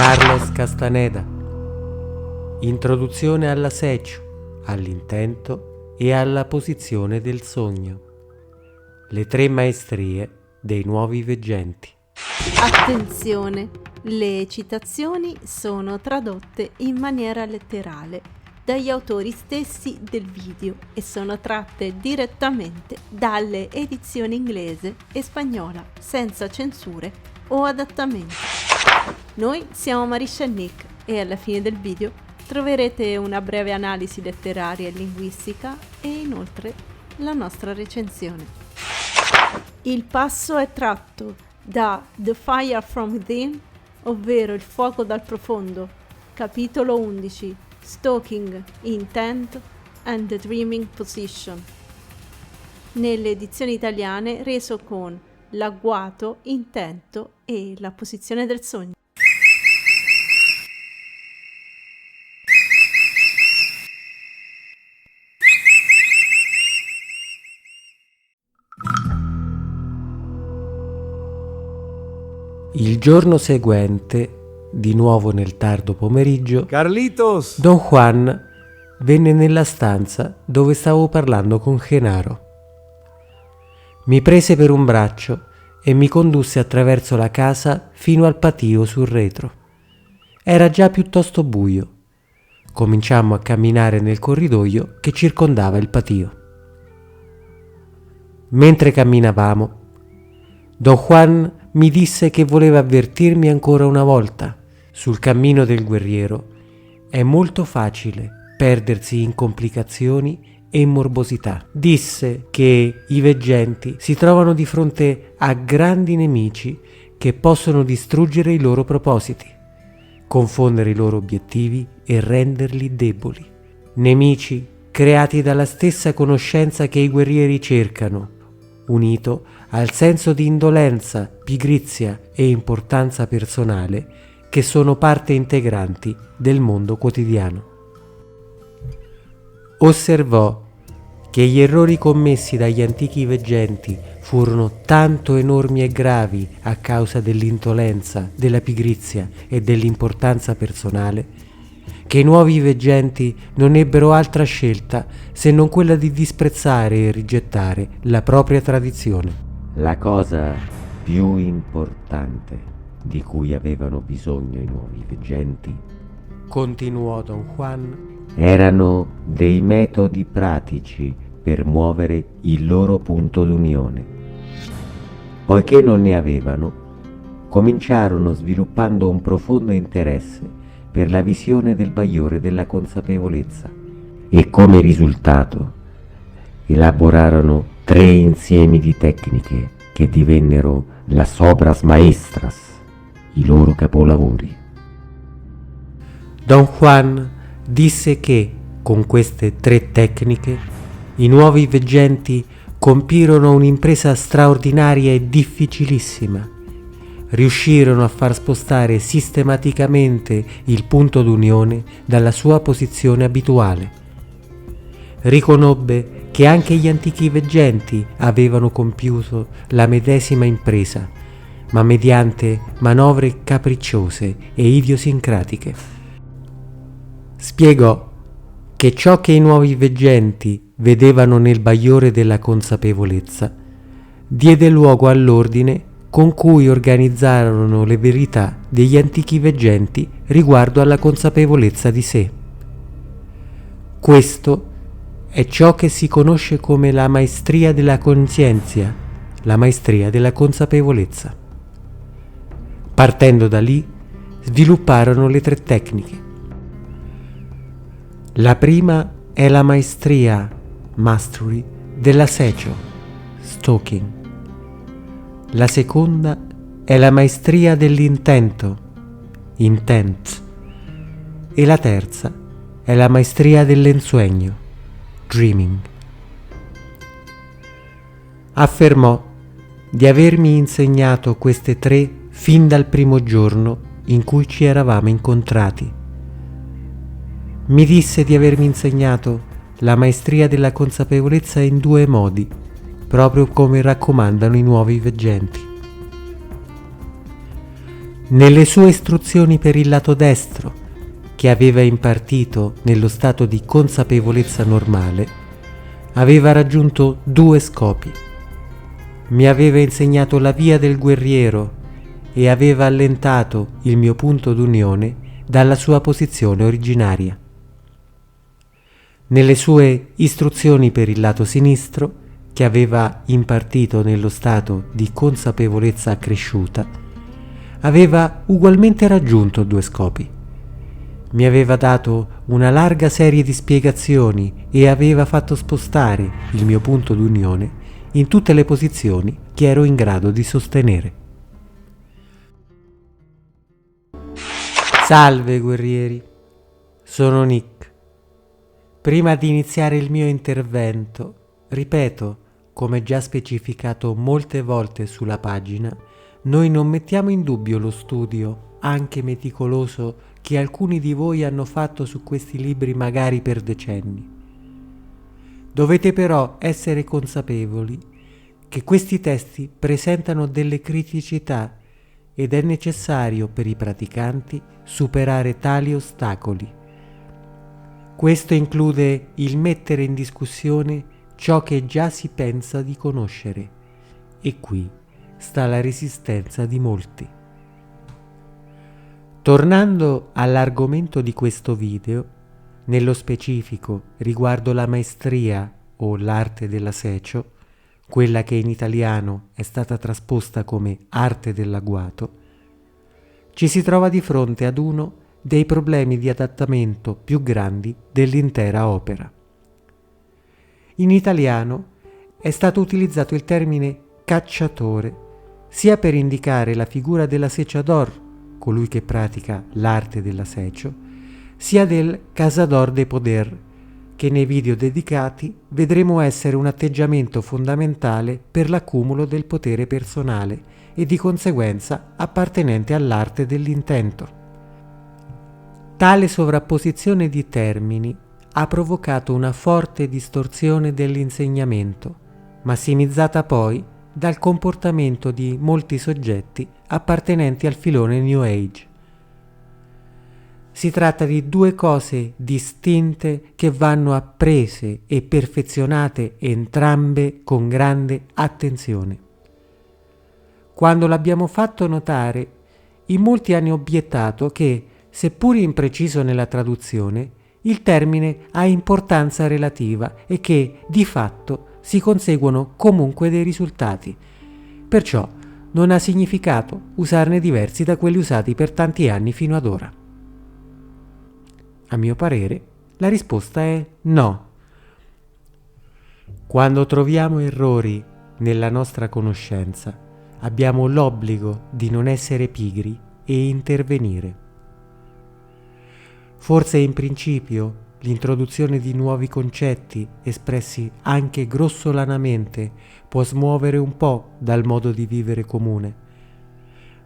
Carlos Castaneda. Introduzione all'assaggio, all'intento e alla posizione del sogno. Le 3 maestrie dei nuovi veggenti. Attenzione, le citazioni sono tradotte in maniera letterale dagli autori stessi del video e sono tratte direttamente dalle edizioni inglese e spagnola, senza censure o adattamenti. Noi siamo Marisha e Nick e alla fine del video troverete una breve analisi letteraria e linguistica e inoltre la nostra recensione. Il passo è tratto da The Fire from Within, ovvero Il fuoco dal profondo, capitolo 11, Stalking, Intent and the Dreaming Position, nelle edizioni italiane reso con L'agguato, intento e la posizione del sogno. Il giorno seguente, di nuovo nel tardo pomeriggio, Carlitos! Don Juan venne nella stanza dove stavo parlando con Genaro. Mi prese per un braccio e mi condusse attraverso la casa fino al patio sul retro. Era già piuttosto buio. Cominciammo a camminare nel corridoio che circondava il patio. Mentre camminavamo, Don Juan mi disse che voleva avvertirmi ancora una volta. Sul cammino del guerriero è molto facile perdersi in complicazioni e morbosità. Disse che i veggenti si trovano di fronte a grandi nemici che possono distruggere i loro propositi, confondere i loro obiettivi e renderli deboli. Nemici creati dalla stessa conoscenza che i guerrieri cercano, unito al senso di indolenza, pigrizia e importanza personale che sono parte integranti del mondo quotidiano. Osservò che gli errori commessi dagli antichi veggenti furono tanto enormi e gravi a causa dell'indolenza, della pigrizia e dell'importanza personale, che i nuovi veggenti non ebbero altra scelta se non quella di disprezzare e rigettare la propria tradizione. La cosa più importante di cui avevano bisogno i nuovi veggenti, continuò Don Juan, erano dei metodi pratici per muovere il loro punto d'unione. Poiché non ne avevano, cominciarono sviluppando un profondo interesse per la visione del bagliore della consapevolezza e come risultato elaborarono 3 insiemi di tecniche che divennero las obras maestras, i loro capolavori. Don Juan disse che, con queste 3 tecniche, i nuovi veggenti compirono un'impresa straordinaria e difficilissima. Riuscirono a far spostare sistematicamente il punto d'unione dalla sua posizione abituale. Riconobbe che anche gli antichi veggenti avevano compiuto la medesima impresa, ma mediante manovre capricciose e idiosincratiche. Spiegò che ciò che i nuovi veggenti vedevano nel bagliore della consapevolezza diede luogo all'ordine con cui organizzarono le verità degli antichi veggenti riguardo alla consapevolezza di sé. Questo è ciò che si conosce come la maestria della coscienza, la maestria della consapevolezza. Partendo da lì, svilupparono le 3 tecniche. La prima è la maestria, mastery, dell'assaggio, stalking. La seconda è la maestria dell'intento, intent. E la terza è la maestria dell'ensueño, dreaming. Affermò di avermi insegnato queste 3 fin dal primo giorno in cui ci eravamo incontrati. Mi disse di avermi insegnato la maestria della consapevolezza in 2 modi, proprio come raccomandano i nuovi veggenti. Nelle sue istruzioni per il lato destro, che aveva impartito nello stato di consapevolezza normale, aveva raggiunto 2 scopi. Mi aveva insegnato la via del guerriero e aveva allentato il mio punto d'unione dalla sua posizione originaria. Nelle sue istruzioni per il lato sinistro, che aveva impartito nello stato di consapevolezza accresciuta, aveva ugualmente raggiunto 2 scopi. Mi aveva dato una larga serie di spiegazioni e aveva fatto spostare il mio punto d'unione in tutte le posizioni che ero in grado di sostenere. Salve guerrieri, sono Nick. Prima di iniziare il mio intervento, ripeto, come già specificato molte volte sulla pagina, noi non mettiamo in dubbio lo studio, anche meticoloso, che alcuni di voi hanno fatto su questi libri magari per decenni. Dovete però essere consapevoli che questi testi presentano delle criticità ed è necessario per i praticanti superare tali ostacoli. Questo include il mettere in discussione ciò che già si pensa di conoscere, e qui sta la resistenza di molti. Tornando all'argomento di questo video, nello specifico riguardo la maestria o l'arte della Secho, quella che in italiano è stata trasposta come arte dell'agguato, ci si trova di fronte ad uno dei problemi di adattamento più grandi dell'intera opera. In italiano è stato utilizzato il termine cacciatore sia per indicare la figura della sechador, colui che pratica l'arte della Secho, sia del cazador de poder, che nei video dedicati vedremo essere un atteggiamento fondamentale per l'accumulo del potere personale e di conseguenza appartenente all'arte dell'intento. Tale sovrapposizione di termini ha provocato una forte distorsione dell'insegnamento, massimizzata poi dal comportamento di molti soggetti appartenenti al filone New Age. Si tratta di 2 cose distinte che vanno apprese e perfezionate entrambe con grande attenzione. Quando l'abbiamo fatto notare, in molti hanno obiettato che, seppur impreciso nella traduzione, il termine ha importanza relativa e che, di fatto, si conseguono comunque dei risultati. Perciò non ha significato usarne diversi da quelli usati per tanti anni fino ad ora. A mio parere, la risposta è no. Quando troviamo errori nella nostra conoscenza, abbiamo l'obbligo di non essere pigri e intervenire. Forse in principio l'introduzione di nuovi concetti espressi anche grossolanamente può smuovere un po' dal modo di vivere comune,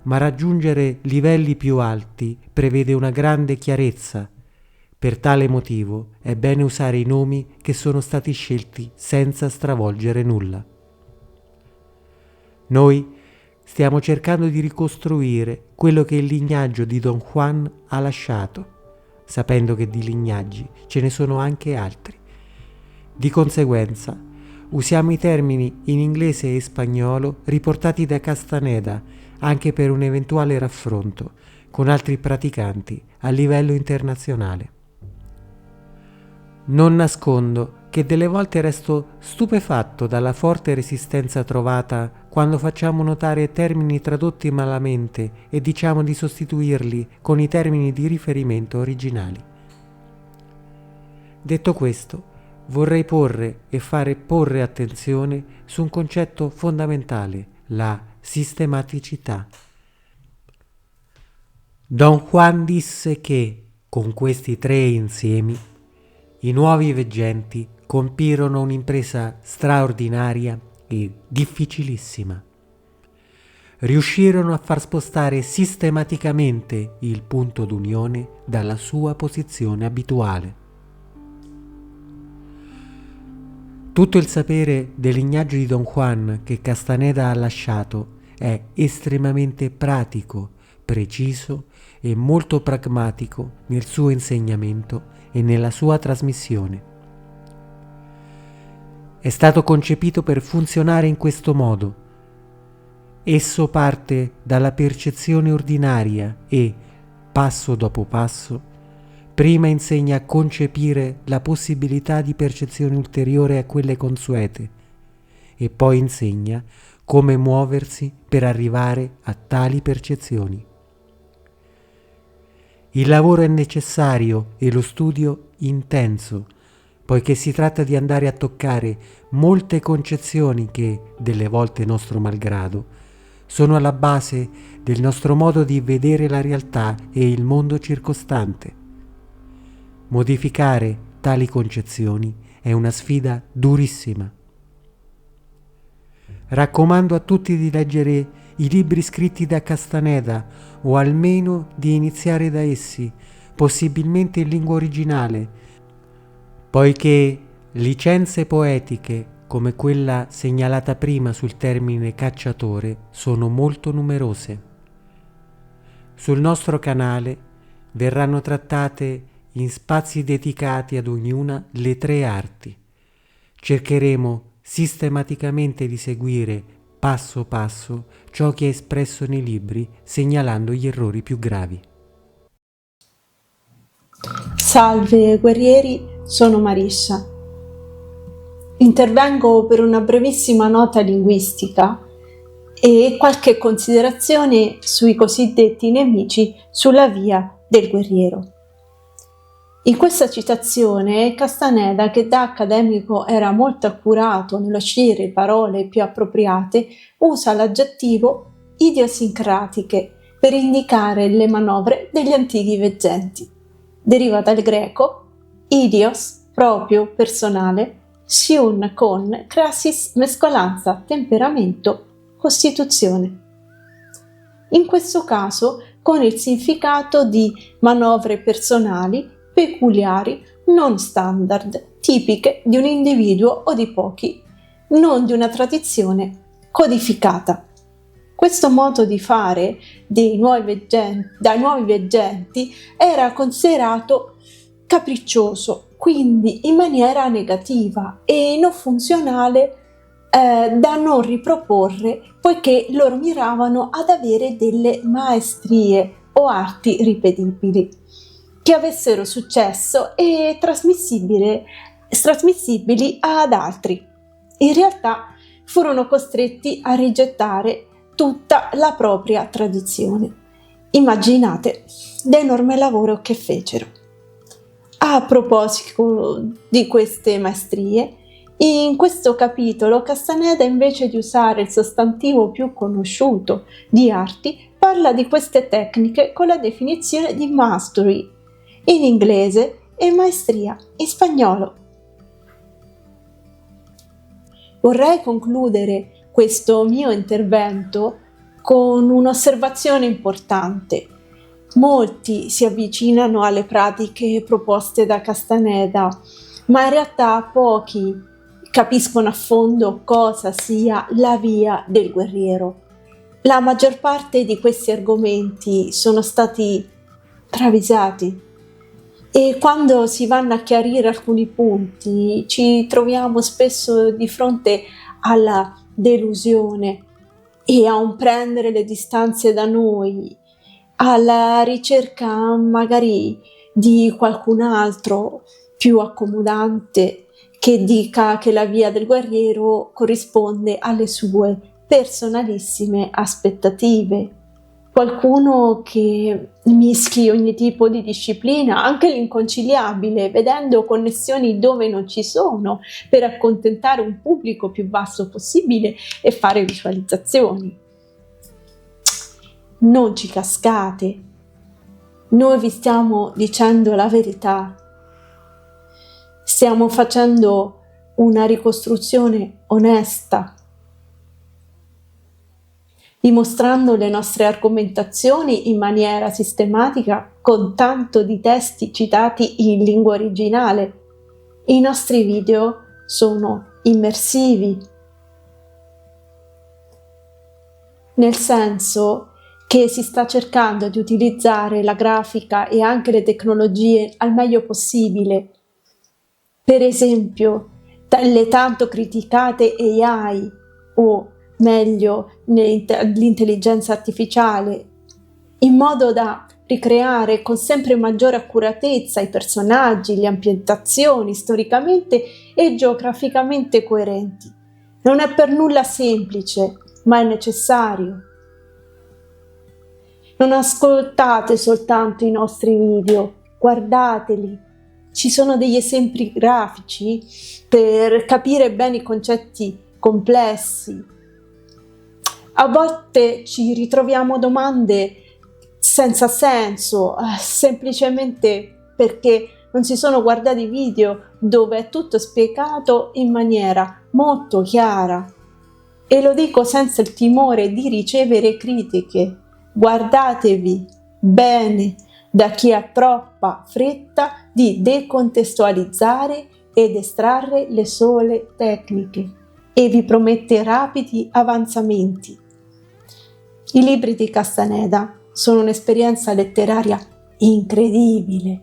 ma raggiungere livelli più alti prevede una grande chiarezza. Per tale motivo è bene usare i nomi che sono stati scelti senza stravolgere nulla. Noi stiamo cercando di ricostruire quello che il lignaggio di Don Juan ha lasciato, sapendo che di lignaggi ce ne sono anche altri. Di conseguenza, usiamo i termini in inglese e spagnolo riportati da Castaneda anche per un eventuale raffronto con altri praticanti a livello internazionale. Non nascondo che delle volte resto stupefatto dalla forte resistenza trovata quando facciamo notare termini tradotti malamente e diciamo di sostituirli con i termini di riferimento originali. Detto questo, vorrei porre e fare porre attenzione su un concetto fondamentale, la sistematicità. Don Juan disse che, con questi 3 insiemi, i nuovi veggenti compirono un'impresa straordinaria e difficilissima. Riuscirono a far spostare sistematicamente il punto d'unione dalla sua posizione abituale. Tutto il sapere del lignaggio di Don Juan che Castaneda ha lasciato è estremamente pratico preciso e molto pragmatico nel suo insegnamento e nella sua trasmissione. È stato concepito per funzionare in questo modo. Esso parte dalla percezione ordinaria e, passo dopo passo, prima insegna a concepire la possibilità di percezione ulteriore a quelle consuete e poi insegna come muoversi per arrivare a tali percezioni. Il lavoro è necessario e lo studio intenso, poiché si tratta di andare a toccare molte concezioni che, delle volte nostro malgrado, sono alla base del nostro modo di vedere la realtà e il mondo circostante. Modificare tali concezioni è una sfida durissima. Raccomando a tutti di leggere i libri scritti da Castaneda o almeno di iniziare da essi, possibilmente in lingua originale, poiché licenze poetiche come quella segnalata prima sul termine cacciatore sono molto numerose. Sul nostro canale verranno trattate in spazi dedicati ad ognuna le 3 arti. Cercheremo sistematicamente di seguire passo passo ciò che è espresso nei libri, segnalando gli errori più gravi. Salve guerrieri, sono Marissa. Intervengo per una brevissima nota linguistica e qualche considerazione sui cosiddetti nemici sulla via del guerriero. In questa citazione Castaneda, che da accademico era molto accurato nello scegliere parole più appropriate, usa l'aggettivo idiosincratiche per indicare le manovre degli antichi veggenti. Deriva dal greco idios, proprio, personale, siun con crasis, mescolanza, temperamento, costituzione. In questo caso con il significato di manovre personali, peculiari, non standard, tipiche di un individuo o di pochi, non di una tradizione codificata. Questo modo di fare dai nuovi veggenti era considerato capriccioso, quindi in maniera negativa e non funzionale da non riproporre, poiché loro miravano ad avere delle maestrie o arti ripetibili che avessero successo e trasmissibili ad altri. In realtà furono costretti a rigettare tutta la propria tradizione. Immaginate l'enorme lavoro che fecero. A proposito di queste maestrie, in questo capitolo Castaneda, invece di usare il sostantivo più conosciuto di arti, parla di queste tecniche con la definizione di mastery in inglese e maestria in spagnolo. Vorrei concludere questo mio intervento con un'osservazione importante. Molti si avvicinano alle pratiche proposte da Castaneda, ma in realtà pochi capiscono a fondo cosa sia la via del guerriero. La maggior parte di questi argomenti sono stati travisati e quando si vanno a chiarire alcuni punti ci troviamo spesso di fronte alla delusione e a un prendere le distanze da noi, alla ricerca magari di qualcun altro più accomodante che dica che la via del guerriero corrisponde alle sue personalissime aspettative. Qualcuno che mischi ogni tipo di disciplina, anche l'inconciliabile, vedendo connessioni dove non ci sono, per accontentare un pubblico più vasto possibile e fare visualizzazioni. Non ci cascate, noi vi stiamo dicendo la verità, stiamo facendo una ricostruzione onesta, dimostrando le nostre argomentazioni in maniera sistematica con tanto di testi citati in lingua originale. I nostri video sono immersivi, nel senso che si sta cercando di utilizzare la grafica e anche le tecnologie al meglio possibile. Per esempio, le tanto criticate AI, o meglio l'intelligenza artificiale, in modo da ricreare con sempre maggiore accuratezza i personaggi, le ambientazioni storicamente e geograficamente coerenti. Non è per nulla semplice, ma è necessario. Non ascoltate soltanto i nostri video, guardateli. Ci sono degli esempi grafici per capire bene i concetti complessi. A volte ci ritroviamo domande senza senso, semplicemente perché non si sono guardati video dove è tutto spiegato in maniera molto chiara. E lo dico senza il timore di ricevere critiche. Guardatevi bene da chi ha troppa fretta di decontestualizzare ed estrarre le sole tecniche e vi promette rapidi avanzamenti. I libri di Castaneda sono un'esperienza letteraria incredibile.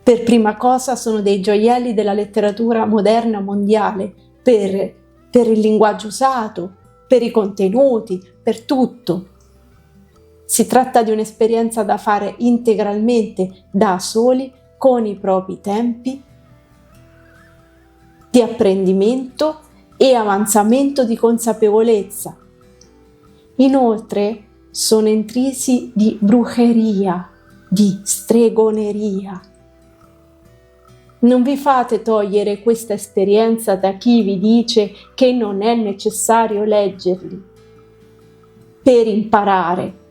Per prima cosa sono dei gioielli della letteratura moderna mondiale per il linguaggio usato, per i contenuti, per tutto. Si tratta di un'esperienza da fare integralmente da soli, con i propri tempi di apprendimento e avanzamento di consapevolezza. Inoltre sono intrisi di brujeria, di stregoneria. Non vi fate togliere questa esperienza da chi vi dice che non è necessario leggerli per imparare,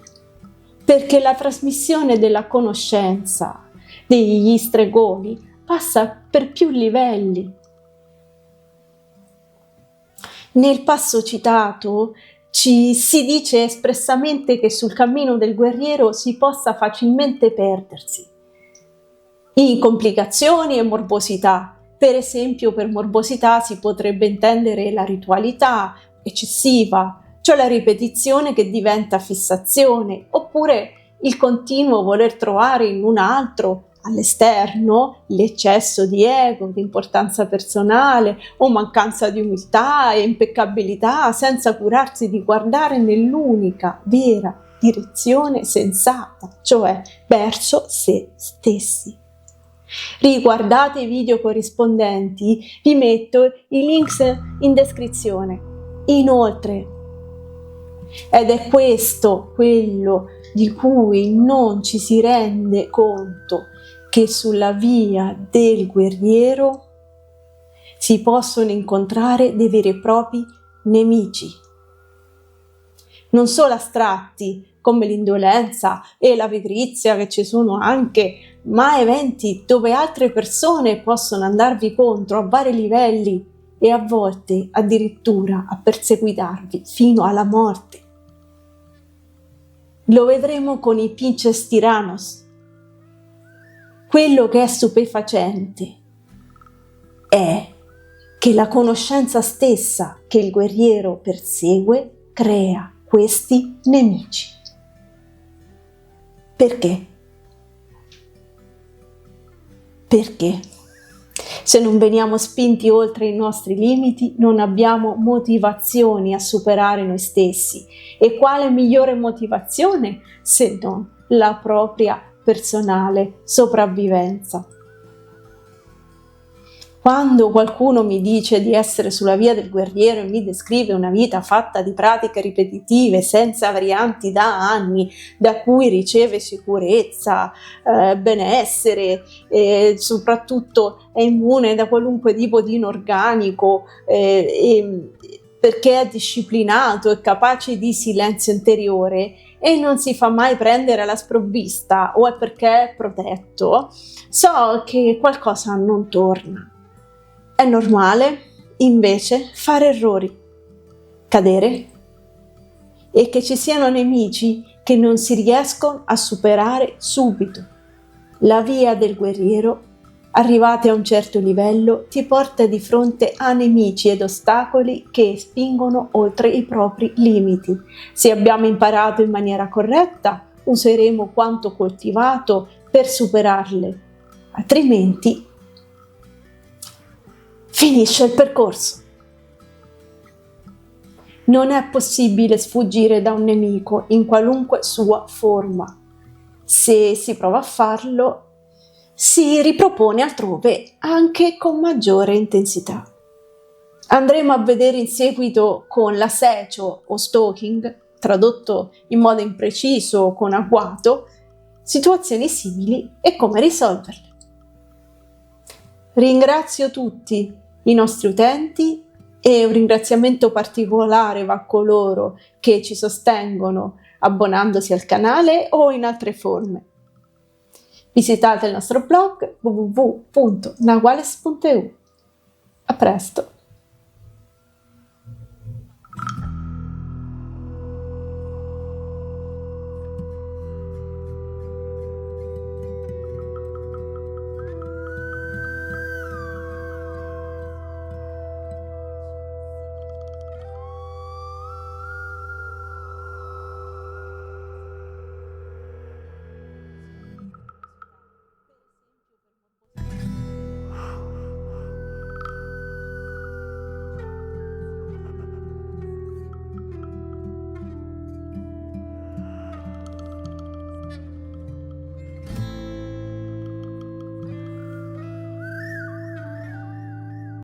perché la trasmissione della conoscenza degli stregoni passa per più livelli. Nel passo citato ci si dice espressamente che sul cammino del guerriero si possa facilmente perdersi in complicazioni e morbosità. Per esempio, per morbosità si potrebbe intendere la ritualità eccessiva, cioè la ripetizione che diventa fissazione, oppure il continuo voler trovare in un altro, all'esterno, l'eccesso di ego, di importanza personale o mancanza di umiltà e impeccabilità, senza curarsi di guardare nell'unica vera direzione sensata, cioè verso se stessi. Riguardate i video corrispondenti, vi metto i links in descrizione. Inoltre, ed è questo quello di cui non ci si rende conto, che sulla via del guerriero si possono incontrare dei veri e propri nemici, non solo astratti come l'indolenza e la pigrizia, che ci sono anche, ma eventi dove altre persone possono andarvi contro a vari livelli e a volte addirittura a perseguitarvi fino alla morte. Lo vedremo con i Pinches Tyrannos. Quello che è stupefacente è che la conoscenza stessa che il guerriero persegue crea questi nemici. Perché? Perché se non veniamo spinti oltre i nostri limiti, non abbiamo motivazioni a superare noi stessi. E quale migliore motivazione se non la propria personale sopravvivenza? Quando qualcuno mi dice di essere sulla via del guerriero e mi descrive una vita fatta di pratiche ripetitive senza varianti da anni, da cui riceve sicurezza, benessere, e soprattutto è immune da qualunque tipo di inorganico, perché è disciplinato e capace di silenzio interiore e non si fa mai prendere alla sprovvista o è perché è protetto, so che qualcosa non torna. È normale, invece, fare errori, cadere e che ci siano nemici che non si riescono a superare subito. La via del guerriero arrivati a un certo livello, ti porta di fronte a nemici ed ostacoli che spingono oltre i propri limiti. Se abbiamo imparato in maniera corretta, useremo quanto coltivato per superarle, altrimenti finisce il percorso. Non è possibile sfuggire da un nemico in qualunque sua forma. Se si prova a farlo, si ripropone altrove anche con maggiore intensità. Andremo a vedere in seguito con l'asecio o stalking, tradotto in modo impreciso o con agguato, situazioni simili e come risolverle. Ringrazio tutti i nostri utenti e un ringraziamento particolare va a coloro che ci sostengono abbonandosi al canale o in altre forme. Visitate il nostro blog www.naguales.eu. A presto!